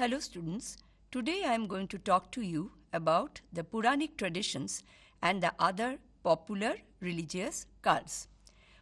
Hello students, today I am going to talk to you about the Puranic traditions and the other popular religious cults.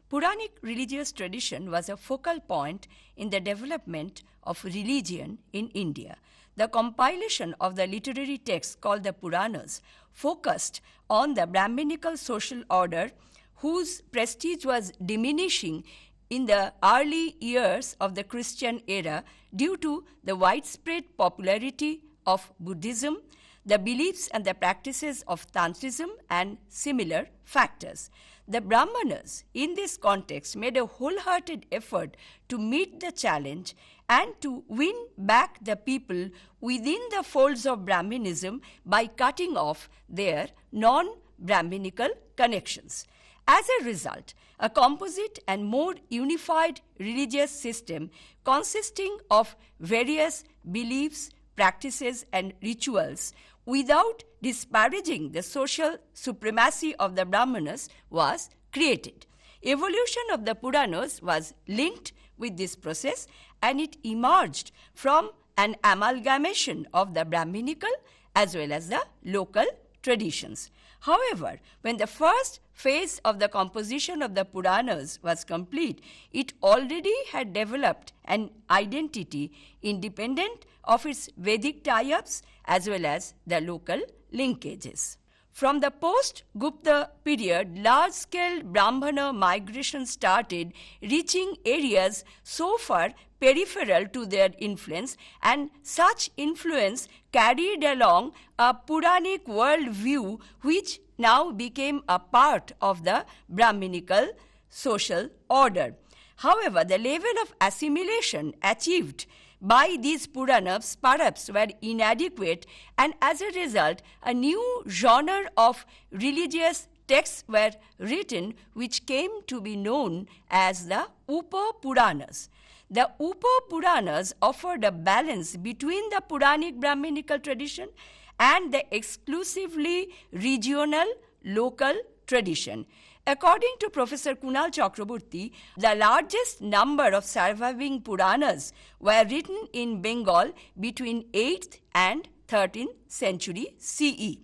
Puranic religious tradition was a focal point in the development of religion in India. The compilation of the literary texts called the Puranas focused on the Brahminical social order whose prestige was diminishing in the early years of the Christian era due to the widespread popularity of Buddhism, the beliefs and the practices of Tantrism and similar factors. The Brahmanas in this context made a wholehearted effort to meet the challenge and to win back the people within the folds of Brahminism by cutting off their non-Brahminical connections. As a result, a composite and more unified religious system consisting of various beliefs, practices, and rituals without disparaging the social supremacy of the Brahmanas was created. Evolution of the Puranas was linked with this process, and it emerged from an amalgamation of the Brahminical as well as the local traditions. However, when the first phase of the composition of the Puranas was complete, it already had developed an identity independent of its Vedic tie-ups as well as the local linkages. From the post-Gupta period, large-scale Brahmana migration started, reaching areas so far peripheral to their influence, and such influence carried along a Puranic worldview which now became a part of the Brahminical social order. However, the level of assimilation achieved by these Puranas perhaps were inadequate, and as a result, a new genre of religious texts were written which came to be known as the Upa-Puranas. The Upa-Puranas offered a balance between the Puranic Brahminical tradition and the exclusively regional local tradition. According to Professor Kunal Chakraborty, the largest number of surviving Puranas were written in Bengal between 8th and 13th century CE.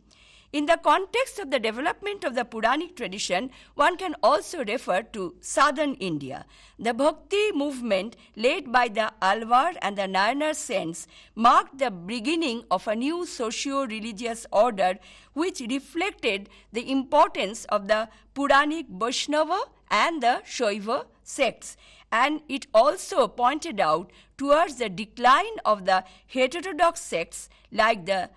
In the context of the development of the Puranic tradition, one can also refer to southern India. The Bhakti movement led by the Alvar and the Nayanar saints marked the beginning of a new socio-religious order which reflected the importance of the Puranic Vaishnava and the Shaiva sects, and it also pointed out towards the decline of the heterodox sects like the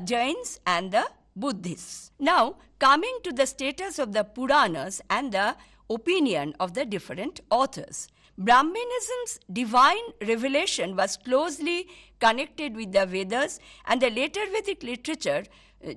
Jains and the Buddhists. Now, coming to the status of the Puranas and the opinion of the different authors. Brahmanism's divine revelation was closely connected with the Vedas, and the later Vedic literature,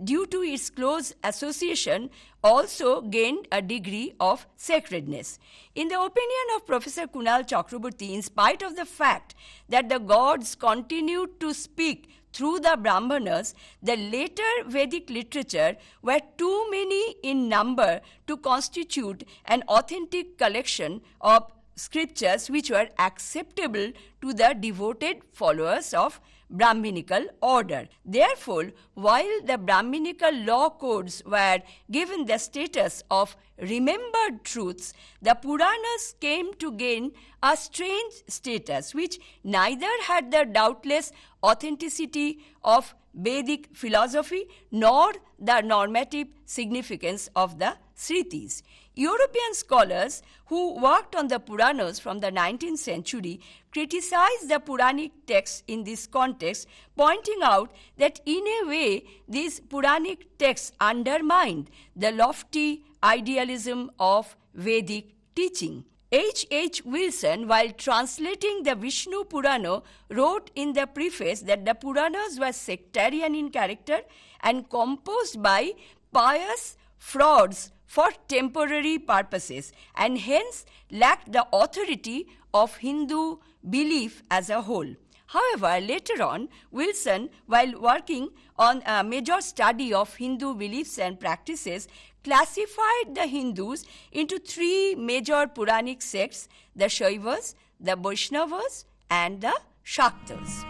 due to its close association, also gained a degree of sacredness. In the opinion of Professor Kunal Chakraborty, in spite of the fact that the gods continued to speak through the Brahmanas, the later Vedic literature were too many in number to constitute an authentic collection of scriptures which were acceptable to the devoted followers of Brahminical order. Therefore, while the Brahminical law codes were given the status of remembered truths, the Puranas came to gain a strange status which neither had the doubtless authenticity of Vedic philosophy nor the normative significance of the Sritis. European scholars who worked on the Puranas from the 19th century criticized the Puranic texts in this context, pointing out that in a way these Puranic texts undermined the lofty idealism of Vedic teaching. H. Wilson, while translating the Vishnu Purana, wrote in the preface that the Puranas were sectarian in character and composed by pious frauds for temporary purposes, and hence lacked the authority of Hindu belief as a whole. However, later on, Wilson, while working on a major study of Hindu beliefs and practices, classified the Hindus into three major Puranic sects: the Shaivas, the Vaishnavas, and the Shaktas.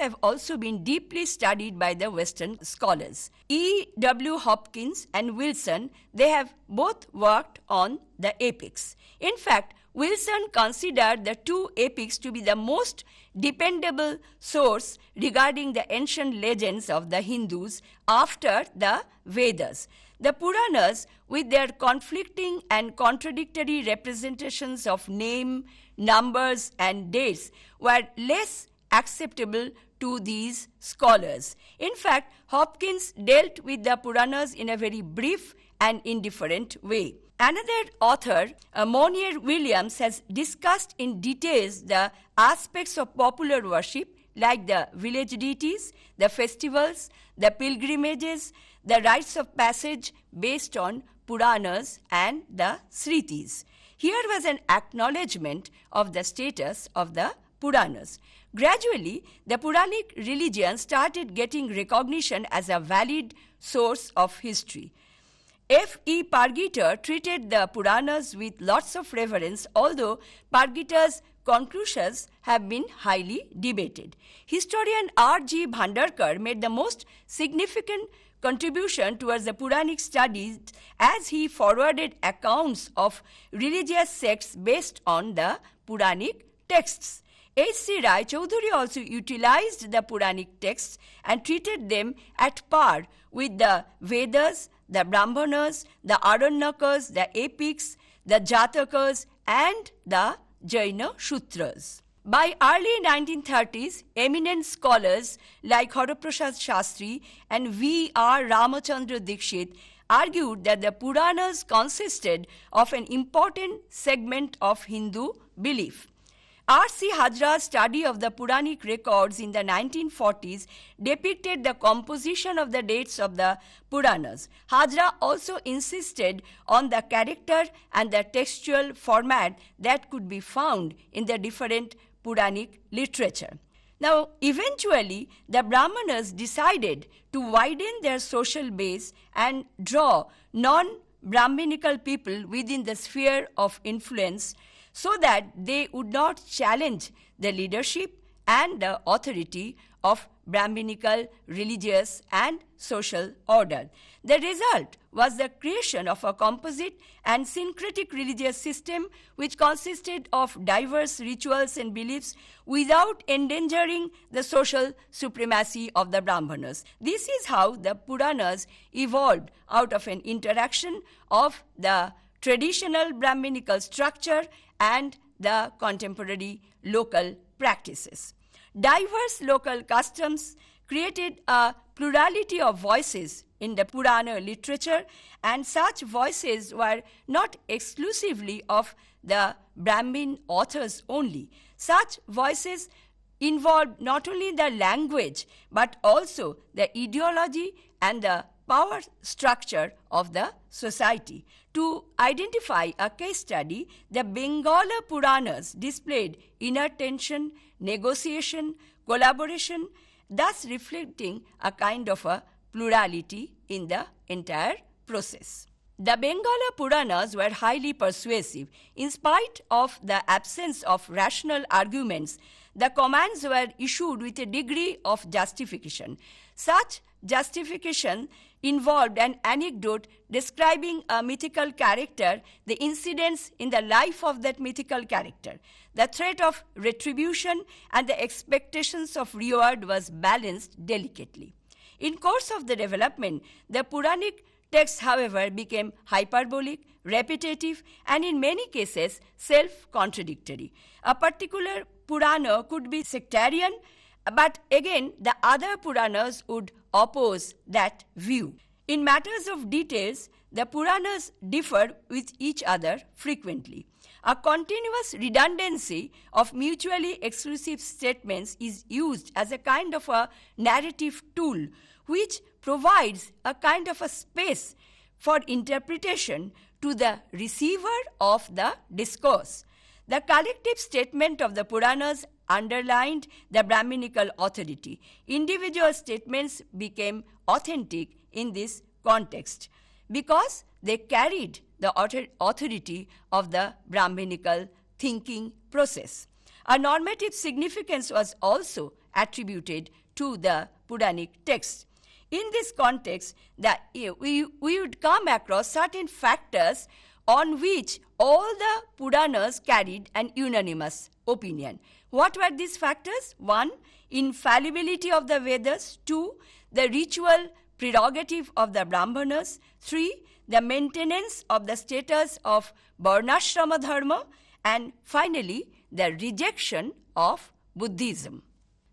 have also been deeply studied by the Western scholars. E. W. Hopkins and Wilson, they have both worked on the epics. In fact, Wilson considered the two epics to be the most dependable source regarding the ancient legends of the Hindus after the Vedas. The Puranas, with their conflicting and contradictory representations of name, numbers, and dates, were less acceptable to these scholars. In fact, Hopkins dealt with the Puranas in a very brief and indifferent way. Another author, Monier Williams, has discussed in details the aspects of popular worship like the village deities, the festivals, the pilgrimages, the rites of passage based on Puranas and the Smritis. Here was an acknowledgement of the status of the Puranas. Gradually, the Puranic religion started getting recognition as a valid source of history. F. E. Pargeter treated the Puranas with lots of reverence, although Pargeter's conclusions have been highly debated. Historian R. G. Bhandarkar made the most significant contribution towards the Puranic studies as he forwarded accounts of religious sects based on the Puranic texts. H. C. Rai Chaudhuri also utilized the Puranic texts and treated them at par with the Vedas, the Brahmanas, the Aranyakas, the epics, the Jatakas, and the Jaina Sutras. By early 1930s, eminent scholars like Haraprasad Shastri and V. R. Ramachandra Dikshit argued that the Puranas consisted of an important segment of Hindu belief. R. C. Hajra's study of the Puranic records in the 1940s depicted the composition of the dates of the Puranas. Hajra also insisted on the character and the textual format that could be found in the different Puranic literature. Now, eventually, the Brahmanas decided to widen their social base and draw non-Brahminical people within the sphere of influence so that they would not challenge the leadership and the authority of Brahminical religious and social order. The result was the creation of a composite and syncretic religious system which consisted of diverse rituals and beliefs without endangering the social supremacy of the Brahmanas. This is how the Puranas evolved out of an interaction of the traditional Brahminical structure and the contemporary local practices. Diverse local customs created a plurality of voices in the Purana literature, and such voices were not exclusively of the Brahmin authors only. Such voices involved not only the language but also the ideology and the power structure of the society. To identify a case study, the Bengala Puranas displayed inner tension, negotiation, collaboration, thus reflecting a kind of a plurality in the entire process. The Bengala Puranas were highly persuasive. In spite of the absence of rational arguments, the commands were issued with a degree of justification. Such justification involved an anecdote describing a mythical character, the incidents in the life of that mythical character. The threat of retribution and the expectations of reward was balanced delicately. In course of the development, the Puranic texts, however, became hyperbolic, repetitive, and in many cases self-contradictory. A particular Purana could be sectarian, but again, the other Puranas would oppose that view. In matters of details, the Puranas differ with each other frequently. A continuous redundancy of mutually exclusive statements is used as a kind of a narrative tool which provides a kind of a space for interpretation to the receiver of the discourse. The collective statement of the Puranas underlined the Brahminical authority. Individual statements became authentic in this context because they carried the authority of the Brahminical thinking process. A normative significance was also attributed to the Puranic texts. In this context, we would come across certain factors on which all the Puranas carried an unanimous opinion. What were these factors? 1. Infallibility of the Vedas. 2. The ritual prerogative of the Brahmanas. 3. The maintenance of the status of Varnashrama Dharma. And finally, the rejection of Buddhism.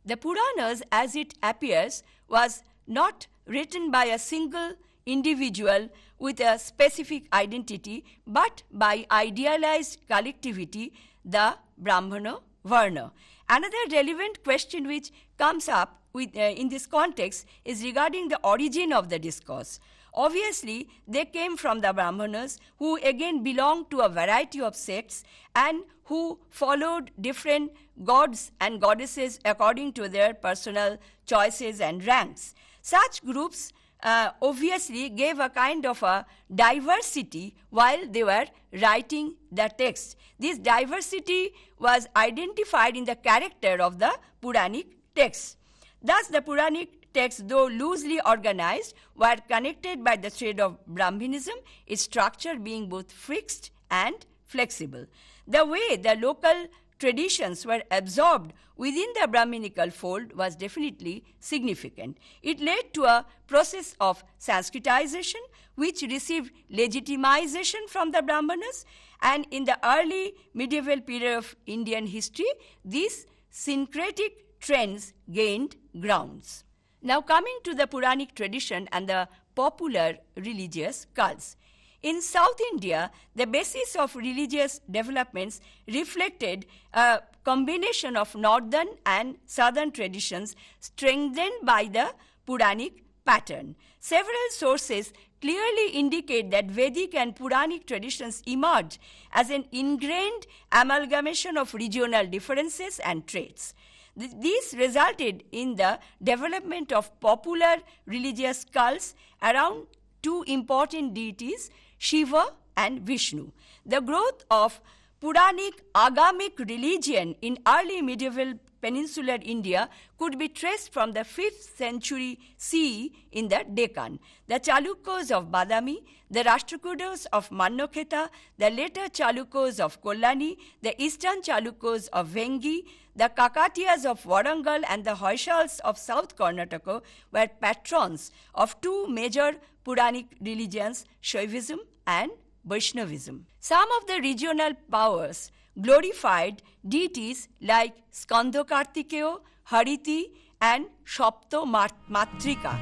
The Puranas, as it appears, was not written by a single individual with a specific identity, but by idealized collectivity, the Brahmana Varna. Another relevant question which comes up in this context is regarding the origin of the discourse. Obviously, they came from the Brahmanas, who again belonged to a variety of sects and who followed different gods and goddesses according to their personal choices and ranks. Such groups obviously gave a kind of a diversity while they were writing the text. This diversity was identified in the character of the Puranic texts. Thus, the Puranic texts, though loosely organized, were connected by the thread of Brahmanism, its structure being both fixed and flexible. The way the local traditions were absorbed within the Brahminical fold was definitely significant. It led to a process of Sanskritization, which received legitimization from the Brahmanas, and in the early medieval period of Indian history, these syncretic trends gained grounds. Now coming to the Puranic tradition and the popular religious cults. In South India, the basis of religious developments reflected a combination of northern and southern traditions strengthened by the Puranic pattern. Several sources clearly indicate that Vedic and Puranic traditions emerged as an ingrained amalgamation of regional differences and traits. This resulted in the development of popular religious cults around two important deities, Shiva and Vishnu. The growth of Puranic agamic religion in early medieval peninsular India could be traced from the 5th century CE in the Deccan. The Chalukyas of Badami, the Rashtrakutas of Mannakheta, the later Chalukyas of Kollani, the eastern Chalukyas of Vengi, the Kakatiyas of Warangal and the Hoysals of South Karnataka were patrons of two major Puranic religions, Shaivism and Vaishnavism. Some of the regional powers glorified deities like Skanda Kartikeya, Hariti and Shapta Matrika.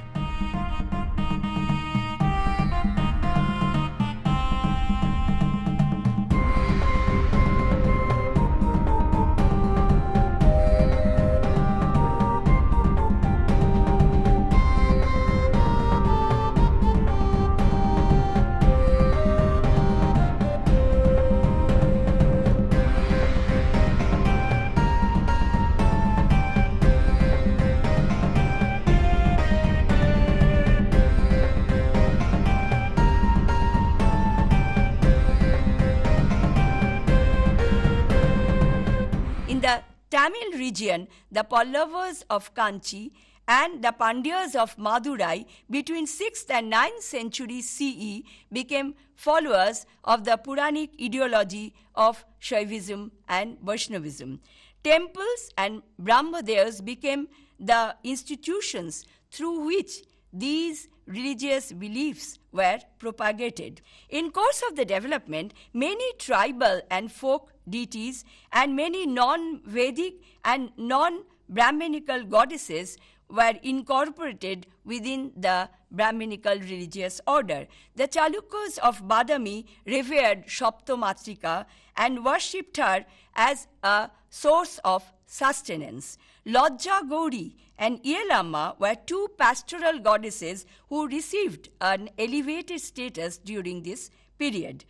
Tamil region, the Pallavas of Kanchi and the Pandyas of Madurai between 6th and 9th century CE became followers of the Puranic ideology of Shaivism and Vaishnavism. Temples and Brahmadeyas became the institutions through which these religious beliefs were propagated. In course of the development, many tribal and folk deities and many non-Vedic and non-Brahminical goddesses were incorporated within the Brahminical religious order. The Chalukyas of Badami revered Shaptamatrika and worshipped her as a source of sustenance. Lajja Gauri and Yelamma were two pastoral goddesses who received an elevated status during this period.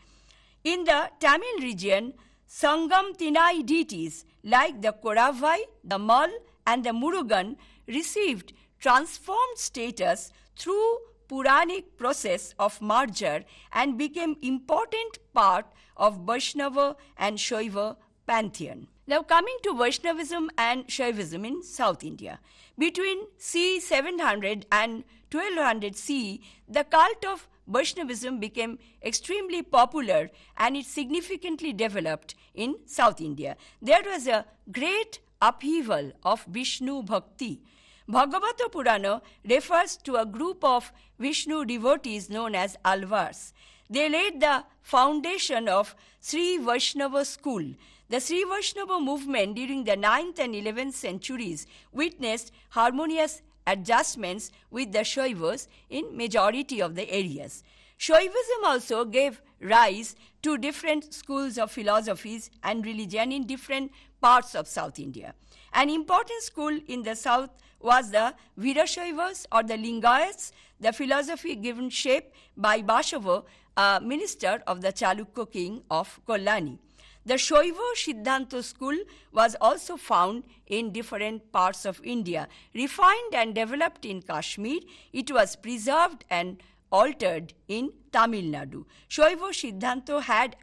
In the Tamil region, Sangam Tinai deities like the Koravai, the Mal and the Murugan received transformed status through Puranic process of merger and became important part of Vaishnava and Shaiva pantheon. Now coming to Vaishnavism and Shaivism in South India. Between c. 700 and 1200 CE, the cult of Vaishnavism became extremely popular and it significantly developed in South India. There was a great upheaval of Vishnu Bhakti. Bhagavata Purana refers to a group of Vishnu devotees known as Alvars. They laid the foundation of Sri Vaishnava school. The Sri Vaishnava movement during the 9th and 11th centuries witnessed harmonious adjustments with the Shaivas in majority of the areas. Shaivism also gave rise to different schools of philosophies and religion in different parts of South India. An important school in the south was the Virashaivas or the Lingayats, the philosophy given shape by Basava, a minister of the Chalukya king of Kollani. The Shaiva Siddhanta school was also found in different parts of India. Refined and developed in Kashmir, it was preserved and altered in Tamil Nadu. Shaiva Siddhanta had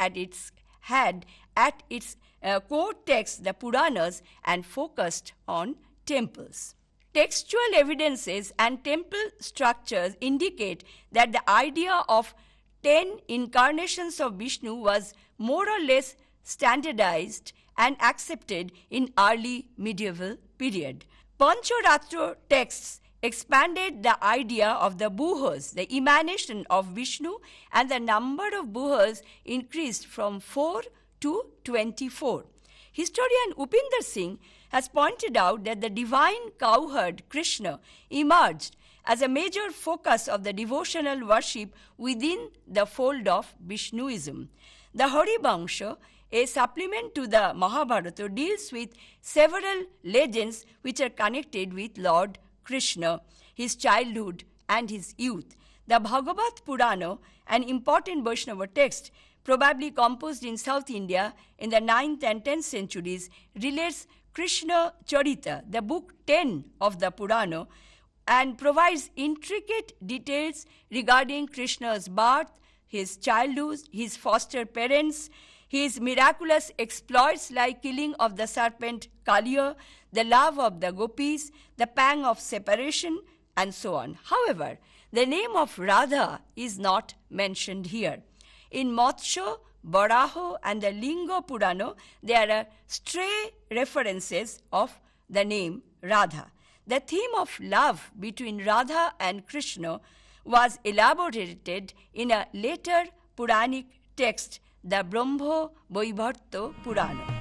at its core text the Puranas and focused on temples. Textual evidences and temple structures indicate that the idea of 10 incarnations of Vishnu was more or less standardized and accepted in early medieval period. Pancharatra texts expanded the idea of the buhas, the emanation of Vishnu, and the number of buhas increased from 4 to 24. Historian Upinder Singh has pointed out that the divine cowherd Krishna emerged as a major focus of the devotional worship within the fold of Vishnuism. The Harivansha, a supplement to the Mahabharata, deals with several legends which are connected with Lord Krishna, his childhood and his youth. The Bhagavat Purana, an important Vaishnava text, probably composed in South India in the 9th and 10th centuries, relates Krishna Charita, the book 10 of the Purana, and provides intricate details regarding Krishna's birth, his childhood, his foster parents, his miraculous exploits like killing of the serpent Kaliya, the love of the gopis, the pang of separation, and so on. However, the name of Radha is not mentioned here. In Matsya, Varaha, and the Linga Purana, there are stray references of the name Radha. The theme of love between Radha and Krishna was elaborated in a later Puranic text, the Brahma Vaivarta Purana.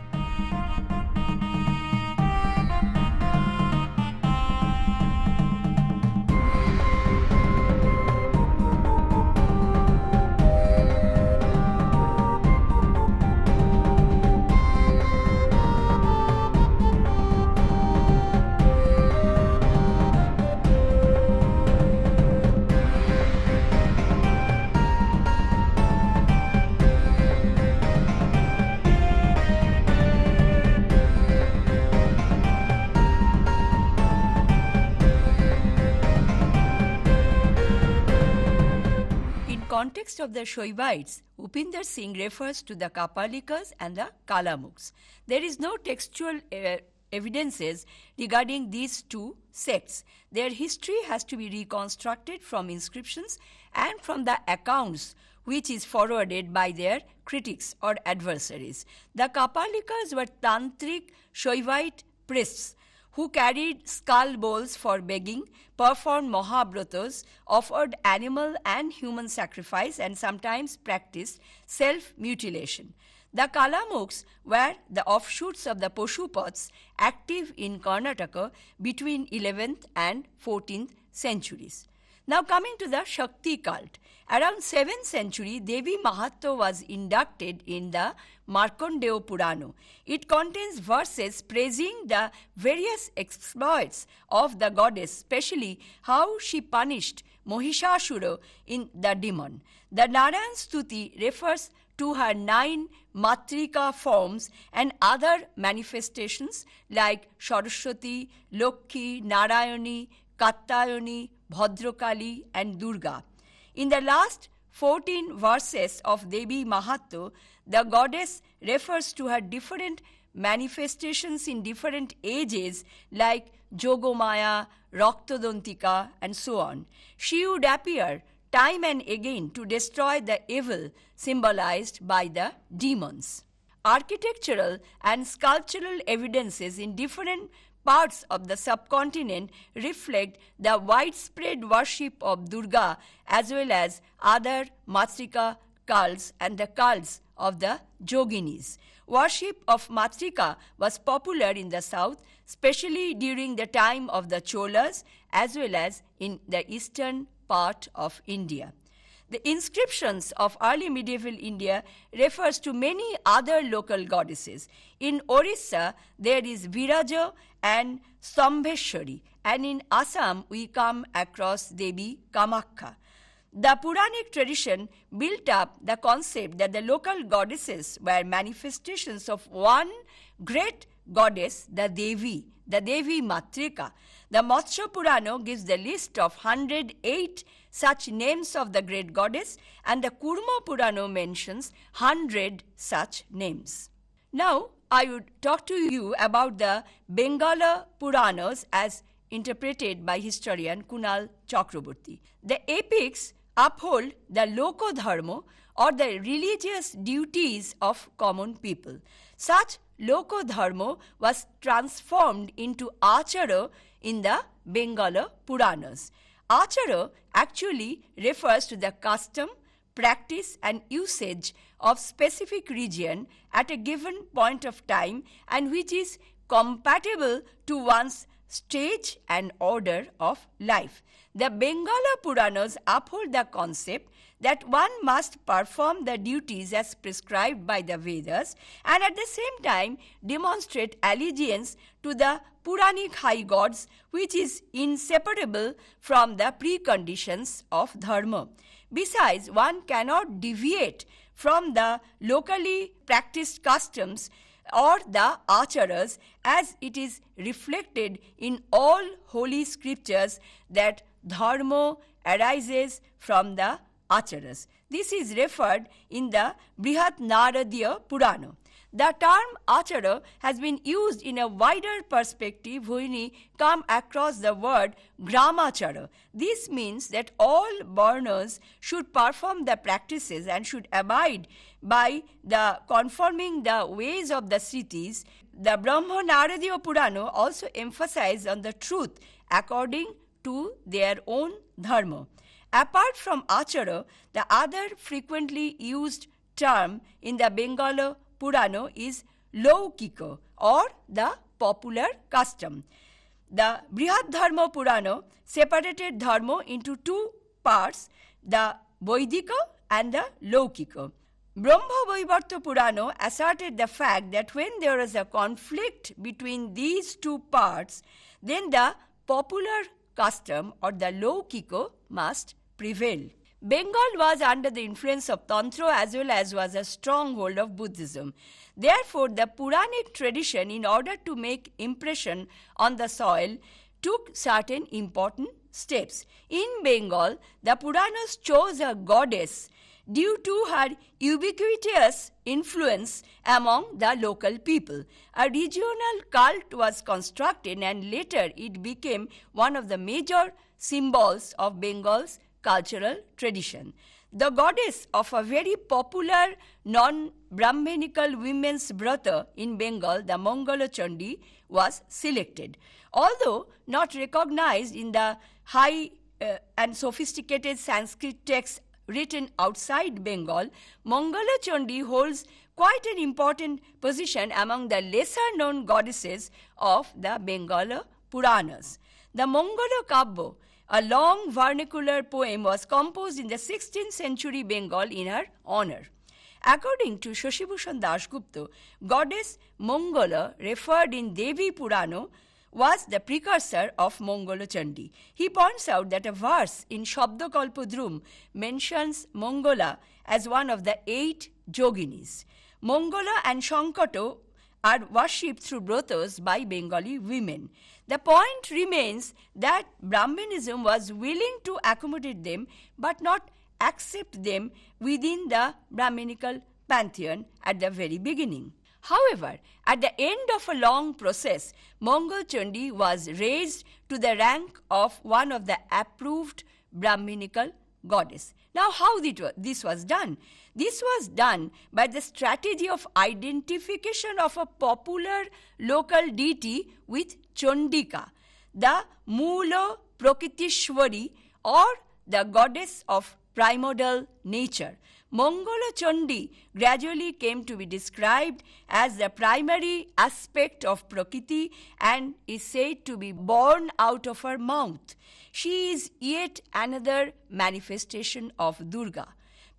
Context of the Shaivites, Upinder Singh refers to the Kapalikas and the Kalamuks. There is no textual evidences regarding these two sects. Their history has to be reconstructed from inscriptions and from the accounts which is forwarded by their critics or adversaries. The Kapalikas were tantric Shaivite priests who carried skull bowls for begging, performed mahabratas, offered animal and human sacrifice, and sometimes practiced self-mutilation. The Kalamuks were the offshoots of the Pashupats active in Karnataka between 11th and 14th centuries. Now coming to the Shakti cult. Around 7th century, Devi Mahatma was inducted in the Markandeya Purana. It contains verses praising the various exploits of the goddess, especially how she punished Mahishasura in the demon. The Narayan Stuti refers to her 9 Matrika forms and other manifestations like Saraswati, Lokhi, Narayani, Kattayani, Bhadrakali, and Durga. In the last 14 verses of Devi Mahatma, the goddess refers to her different manifestations in different ages like Jogomaya, Raktodontika, and so on. She would appear time and again to destroy the evil symbolized by the demons. Architectural and sculptural evidences in different parts of the subcontinent reflect the widespread worship of Durga as well as other Matrika cults and the cults of the Yoginis. Worship of Matrika was popular in the south, especially during the time of the Cholas as well as in the eastern part of India. The inscriptions of early medieval India refers to many other local goddesses. In Orissa, there is Viraja and Stambheshwari, and in Assam, we come across Devi Kamakya. The Puranic tradition built up the concept that the local goddesses were manifestations of one great goddess, the Devi Matrika. The Matsya Purana gives the list of 108 such names of the great goddess, and the Kurma Purana mentions 100 such names. Now, I would talk to you about the Bengala Puranas as interpreted by historian Kunal Chakraborty. The epics uphold the Lokodharma or the religious duties of common people. Such Lokodharma was transformed into Achara in the Bengala Puranas. Achara actually refers to the custom, practice and usage of specific region at a given point of time and which is compatible to one's stage and order of life. The Bengala Puranas uphold the concept that one must perform the duties as prescribed by the Vedas and at the same time demonstrate allegiance to the Puranic high gods, which is inseparable from the preconditions of dharma. Besides, one cannot deviate from the locally practiced customs or the acharas as it is reflected in all holy scriptures that dharma arises from the acharas. This is referred in the Brihat Naradiya Purana. The term achara has been used in a wider perspective when we come across the word gramachara. This means that all varnas should perform the practices and should abide by the conforming the ways of the cities. The Brahma Naradiya Purana also emphasizes on the truth according to their own dharma. Apart from achara, the other frequently used term in the Bengala Purana is Laukika or the popular custom. The Brihat Dharma Purana separated dharma into two parts, the Vaidika and the Laukika. Brahma Vaivarta Purana asserted the fact that when there is a conflict between these two parts, then the popular custom or the Laukika must prevail. Bengal was under the influence of Tantra as well as was a stronghold of Buddhism. Therefore, the Puranic tradition, in order to make impression on the soil, took certain important steps. In Bengal, the Puranas chose a goddess due to her ubiquitous influence among the local people. A regional cult was constructed and later it became one of the major symbols of Bengal's cultural tradition. The goddess of a very popular non-Brahmanical women's brata in Bengal, the Mangala Chandi, was selected. Although not recognized in the high and sophisticated Sanskrit texts written outside Bengal, Mangala Chandi holds quite an important position among the lesser known goddesses of the Bengala Puranas. The Mangala Kabya, a long vernacular poem, was composed in the 16th century Bengal in her honor. According to Shashibhushan Dasgupta, goddess Mangala, referred in Devi Purana, was the precursor of Mangala Chandi. He points out that a verse in Shabdakalpadrum mentions Mangala as one of the 8 yoginis. Mangala and Shankato are worshipped through brothas by Bengali women. The point remains that Brahmanism was willing to accommodate them but not accept them within the Brahminical pantheon at the very beginning. However, at the end of a long process, Mongol Chandi was raised to the rank of one of the approved Brahminical goddess. Now, how this was done? This was done by the strategy of identification of a popular local deity with Chandika, the Mula Prakritishwari, or the goddess of primordial nature. Mongala Chandi gradually came to be described as the primary aspect of Prakriti and is said to be born out of her mouth. She is yet another manifestation of Durga.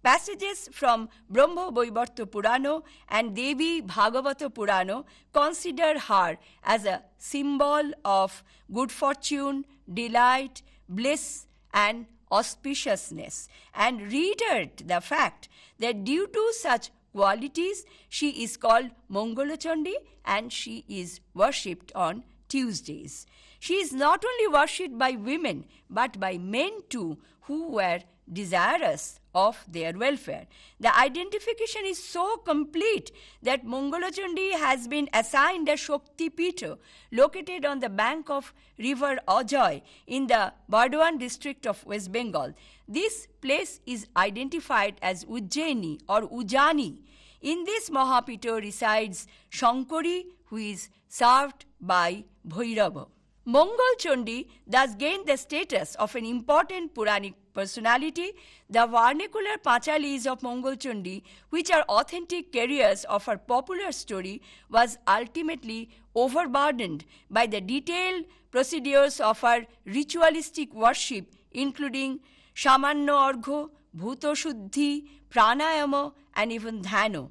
Passages from Brahma Vaivarta Purana and Devi Bhagavata Purana consider her as a symbol of good fortune, delight, bliss, and auspiciousness, and reiterate the fact that due to such qualities she is called Mongala Chandi and she is worshipped on Tuesdays. She is not only worshipped by women but by men too, who were desirous of their welfare. The identification is so complete that Mongala Chandi has been assigned a Shakti Pitha located on the bank of river Ajoy in the Bardwan district of West Bengal. This place is identified as Ujjaini or Ujjani. In this Mahapitha resides Shankari, who is served by Bhairava. Mongol Chandi thus gained the status of an important Puranic personality. The vernacular Panchalis of Mongol Chandi, which are authentic carriers of her popular story, was ultimately overburdened by the detailed procedures of her ritualistic worship, including Samanna Argho, Bhuta Shuddhi, Pranayama, and even Dhyana.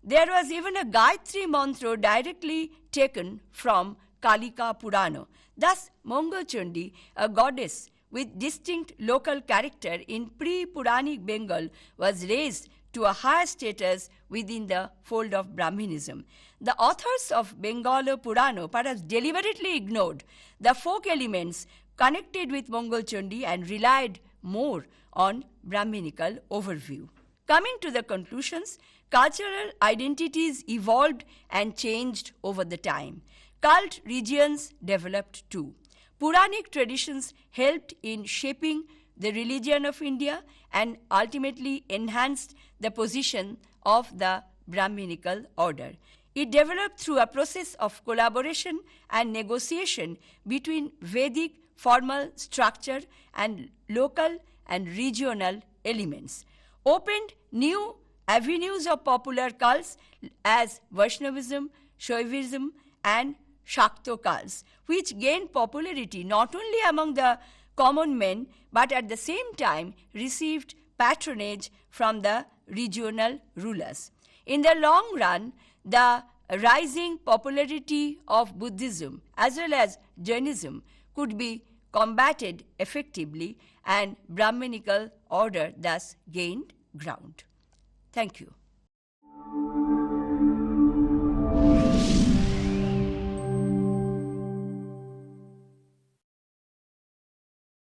There was even a Gayatri mantra directly taken from Kalika Purana. Thus, Mongol Chandi, a goddess with distinct local character in pre-Puranic Bengal, was raised to a higher status within the fold of Brahminism. The authors of Bengala Purana perhaps deliberately ignored the folk elements connected with Mongol Chandi and relied more on Brahminical overview. Coming to the conclusions, cultural identities evolved and changed over the time. Cult regions developed too. Puranic traditions helped in shaping the religion of India and ultimately enhanced the position of the Brahminical order. It developed through a process of collaboration and negotiation between Vedic formal structure and local and regional elements, opened new avenues of popular cults as Vaishnavism, Shaivism, and Shakta cults, which gained popularity not only among the common men but at the same time received patronage from the regional rulers. In the long run, the rising popularity of Buddhism as well as Jainism could be combated effectively and Brahminical order thus gained ground. Thank you.